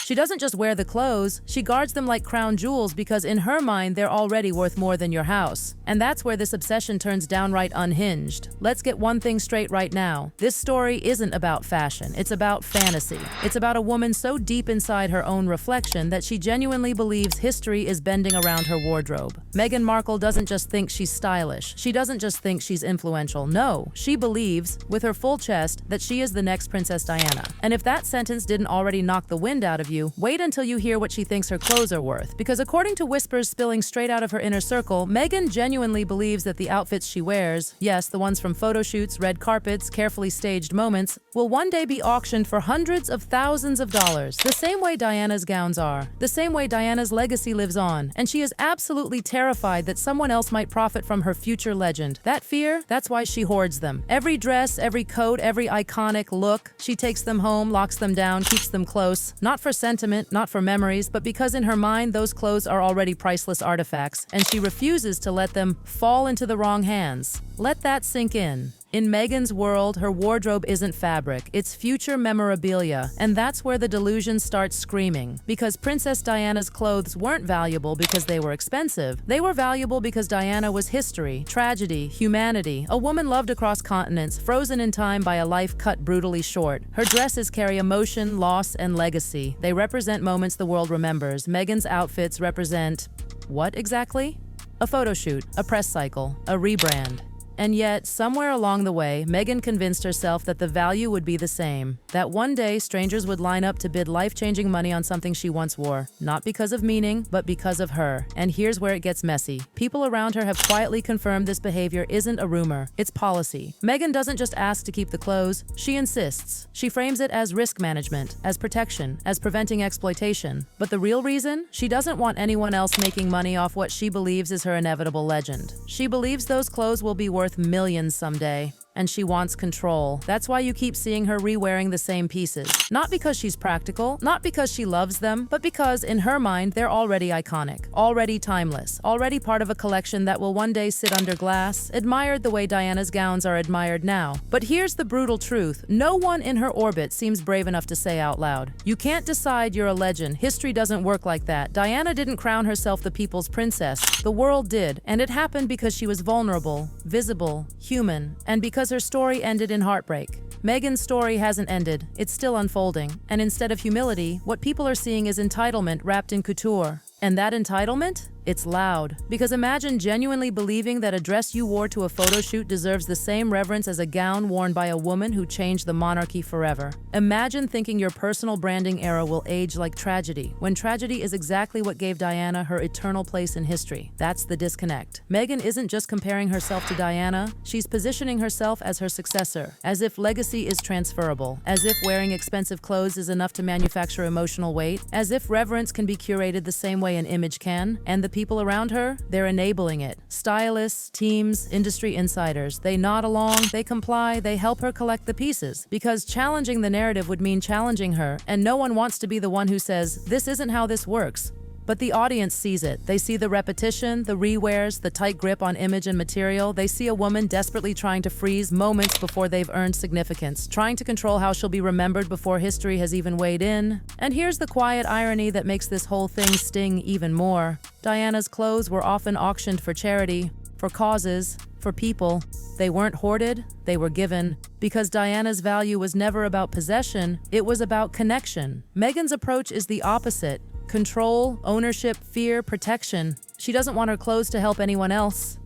She doesn't just wear the clothes, she guards them like crown jewels because in her mind they're already worth more than your house. And that's where this obsession turns downright unhinged. Let's get one thing straight right now. This story isn't about fashion, it's about fantasy. It's about a woman so deep inside her own reflection that she genuinely believes history is bending around her wardrobe. Meghan Markle doesn't just think she's stylish. She doesn't just think she's influential. No, she believes, with her full chest, that she is the next Princess Diana. And if that sentence didn't already knock the wind out of you, wait until you hear what she thinks her clothes are worth. Because according to whispers spilling straight out of her inner circle, Meghan genuinely believes that the outfits she wears, yes, the ones from photo shoots, red carpets, carefully staged moments, will one day be auctioned for hundreds of thousands of dollars. The same way Diana's gowns are. The same way Diana's legacy lives on. And she is absolutely terrified that someone else might profit from her future legend. That fear, that's why she hoards them. Every dress, every coat, every iconic look, she takes them home, locks them down, keeps them close. Not for sentiment, not for memories, but because in her mind those clothes are already priceless artifacts, and she refuses to let them fall into the wrong hands. Let that sink in. In Meghan's world, her wardrobe isn't fabric, it's future memorabilia, and that's where the delusion starts screaming. Because Princess Diana's clothes weren't valuable because they were expensive, they were valuable because Diana was history, tragedy, humanity, a woman loved across continents, frozen in time by a life cut brutally short. Her dresses carry emotion, loss, and legacy. They represent moments the world remembers. Meghan's outfits represent what exactly? A photo shoot, a press cycle, a rebrand. And yet, somewhere along the way, Meghan convinced herself that the value would be the same. That one day, strangers would line up to bid life-changing money on something she once wore. Not because of meaning, but because of her. And here's where it gets messy. People around her have quietly confirmed this behavior isn't a rumor, it's policy. Meghan doesn't just ask to keep the clothes, she insists. She frames it as risk management, as protection, as preventing exploitation. But the real reason? She doesn't want anyone else making money off what she believes is her inevitable legend. She believes those clothes will be worth millions someday. And she wants control. That's why you keep seeing her re-wearing the same pieces. Not because she's practical, not because she loves them, but because, in her mind, they're already iconic, already timeless, already part of a collection that will one day sit under glass, admired the way Diana's gowns are admired now. But here's the brutal truth. No one in her orbit seems brave enough to say out loud, "You can't decide you're a legend. History doesn't work like that. Diana didn't crown herself the people's princess. The world did. And it happened because she was vulnerable, visible, human, and because her story ended in heartbreak. Meghan's story hasn't ended, it's still unfolding. And instead of humility, what people are seeing is entitlement wrapped in couture. And that entitlement? It's loud. Because imagine genuinely believing that a dress you wore to a photo shoot deserves the same reverence as a gown worn by a woman who changed the monarchy forever. Imagine thinking your personal branding era will age like tragedy, when tragedy is exactly what gave Diana her eternal place in history. That's the disconnect. Meghan isn't just comparing herself to Diana, she's positioning herself as her successor, as if legacy is transferable, as if wearing expensive clothes is enough to manufacture emotional weight, as if reverence can be curated the same way an image can, and the people around her, they're enabling it. Stylists, teams, industry insiders, they nod along, they comply, they help her collect the pieces. Because challenging the narrative would mean challenging her, and no one wants to be the one who says, "This isn't how this works." But the audience sees it. They see the repetition, the rewears, the tight grip on image and material. They see a woman desperately trying to freeze moments before they've earned significance, trying to control how she'll be remembered before history has even weighed in. And here's the quiet irony that makes this whole thing sting even more. Diana's clothes were often auctioned for charity, for causes, for people. They weren't hoarded, they were given. Because Diana's value was never about possession, it was about connection. Meghan's approach is the opposite. Control, ownership, fear, protection. She doesn't want her clothes to help anyone else.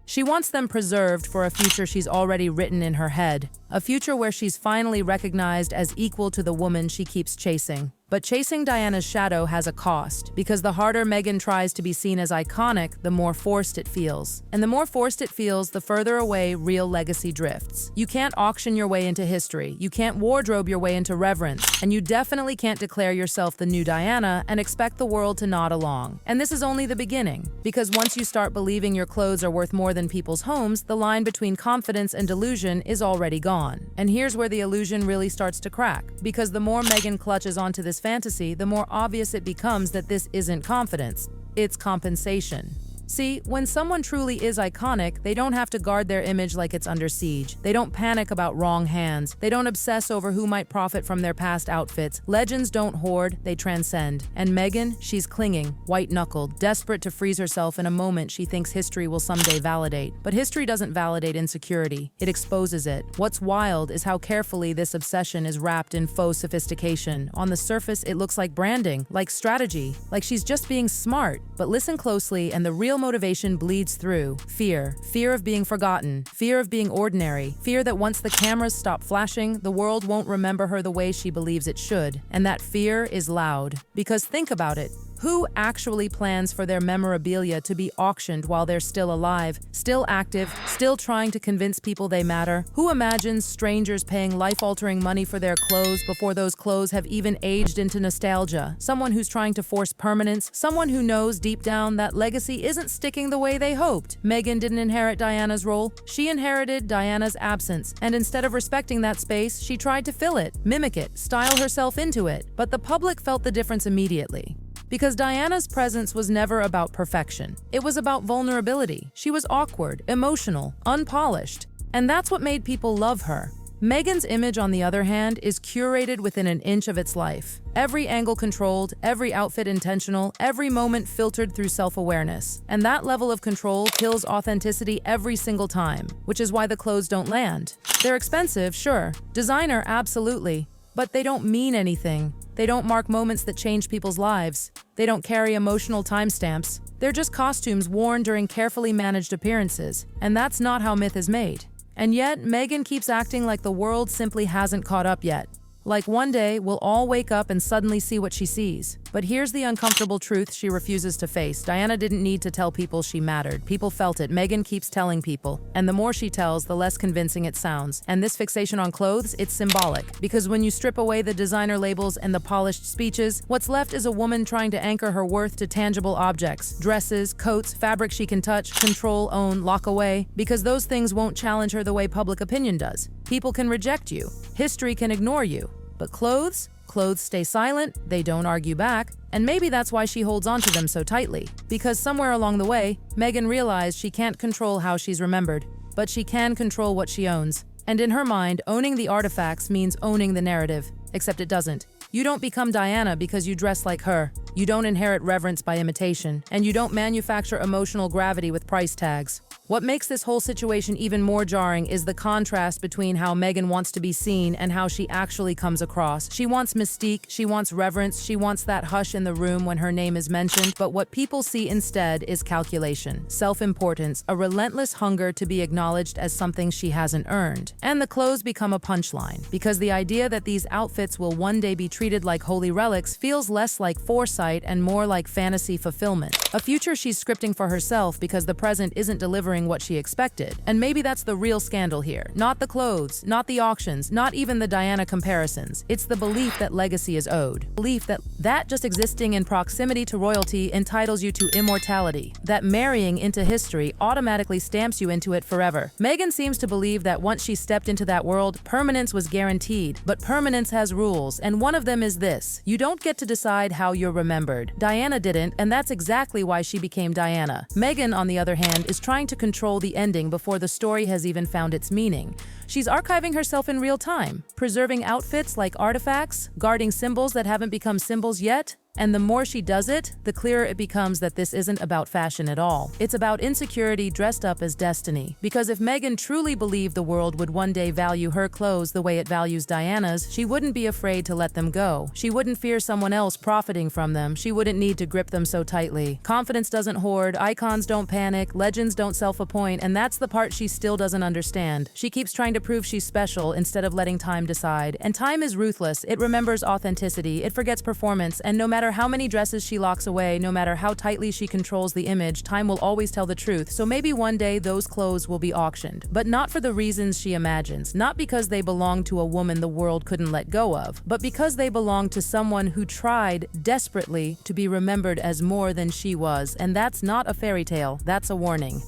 She wants them preserved for a future she's already written in her head. A future where she's finally recognized as equal to the woman she keeps chasing. But chasing Diana's shadow has a cost, because the harder Meghan tries to be seen as iconic, the more forced it feels. And the more forced it feels, the further away real legacy drifts. You can't auction your way into history, you can't wardrobe your way into reverence, and you definitely can't declare yourself the new Diana and expect the world to nod along. And this is only the beginning, because once you start believing your clothes are worth more than people's homes, the line between confidence and delusion is already gone. And here's where the illusion really starts to crack, because the more Meghan clutches onto this fantasy, the more obvious it becomes that this isn't confidence, it's compensation. See, when someone truly is iconic, they don't have to guard their image like it's under siege. They don't panic about wrong hands. They don't obsess over who might profit from their past outfits. Legends don't hoard, they transcend. And Meghan, she's clinging, white-knuckled, desperate to freeze herself in a moment she thinks history will someday validate. But history doesn't validate insecurity, it exposes it. What's wild is how carefully this obsession is wrapped in faux sophistication. On the surface, it looks like branding, like strategy, like she's just being smart. But listen closely and the real motivation bleeds through. Fear. Fear of being forgotten. Fear of being ordinary. Fear that once the cameras stop flashing, the world won't remember her the way she believes it should. And that fear is loud. Because think about it. Who actually plans for their memorabilia to be auctioned while they're still alive, still active, still trying to convince people they matter? Who imagines strangers paying life-altering money for their clothes before those clothes have even aged into nostalgia? Someone who's trying to force permanence, someone who knows deep down that legacy isn't sticking the way they hoped. Meghan didn't inherit Diana's role, she inherited Diana's absence, and instead of respecting that space, she tried to fill it, mimic it, style herself into it. But the public felt the difference immediately. Because Diana's presence was never about perfection. It was about vulnerability. She was awkward, emotional, unpolished. And that's what made people love her. Meghan's image, on the other hand, is curated within an inch of its life. Every angle controlled, every outfit intentional, every moment filtered through self-awareness. And that level of control kills authenticity every single time, which is why the clothes don't land. They're expensive, sure. Designer, absolutely. But they don't mean anything. They don't mark moments that change people's lives. They don't carry emotional timestamps. They're just costumes worn during carefully managed appearances. And that's not how myth is made. And yet, Meghan keeps acting like the world simply hasn't caught up yet. Like one day, we'll all wake up and suddenly see what she sees. But here's the uncomfortable truth she refuses to face. Diana didn't need to tell people she mattered. People felt it. Meghan keeps telling people. And the more she tells, the less convincing it sounds. And this fixation on clothes, it's symbolic. Because when you strip away the designer labels and the polished speeches, what's left is a woman trying to anchor her worth to tangible objects. Dresses, coats, fabric she can touch, control, own, lock away. Because those things won't challenge her the way public opinion does. People can reject you. History can ignore you. But clothes? Clothes stay silent, they don't argue back, and maybe that's why she holds on to them so tightly. Because somewhere along the way, Meghan realized she can't control how she's remembered, but she can control what she owns. And in her mind, owning the artifacts means owning the narrative, except it doesn't. You don't become Diana because you dress like her. You don't inherit reverence by imitation, and you don't manufacture emotional gravity with price tags. What makes this whole situation even more jarring is the contrast between how Meghan wants to be seen and how she actually comes across. She wants mystique, she wants reverence, she wants that hush in the room when her name is mentioned, but what people see instead is calculation, self-importance, a relentless hunger to be acknowledged as something she hasn't earned. And the clothes become a punchline, because the idea that these outfits will one day be treated like holy relics feels less like foresight and more like fantasy fulfillment. A future she's scripting for herself because the present isn't delivering what she expected. And maybe that's the real scandal here. Not the clothes, not the auctions, not even the Diana comparisons. It's the belief that legacy is owed. Belief that just existing in proximity to royalty entitles you to immortality. That marrying into history automatically stamps you into it forever. Meghan seems to believe that once she stepped into that world, permanence was guaranteed. But permanence has rules, and one of them is this: you don't get to decide how you're remembered. Diana didn't, and that's exactly why she became Diana. Meghan, on the other hand, is trying to control the ending before the story has even found its meaning. She's archiving herself in real time, preserving outfits like artifacts, guarding symbols that haven't become symbols yet. And the more she does it, the clearer it becomes that this isn't about fashion at all. It's about insecurity dressed up as destiny. Because if Meghan truly believed the world would one day value her clothes the way it values Diana's, she wouldn't be afraid to let them go. She wouldn't fear someone else profiting from them. She wouldn't need to grip them so tightly. Confidence doesn't hoard, icons don't panic, legends don't self-appoint, and that's the part she still doesn't understand. She keeps trying to prove she's special instead of letting time decide. And time is ruthless. It remembers authenticity, it forgets performance, and no matter how many dresses she locks away, no matter how tightly she controls the image, time will always tell the truth. So maybe one day those clothes will be auctioned. But not for the reasons she imagines. Not because they belong to a woman the world couldn't let go of, but because they belong to someone who tried desperately to be remembered as more than she was. And that's not a fairy tale, that's a warning.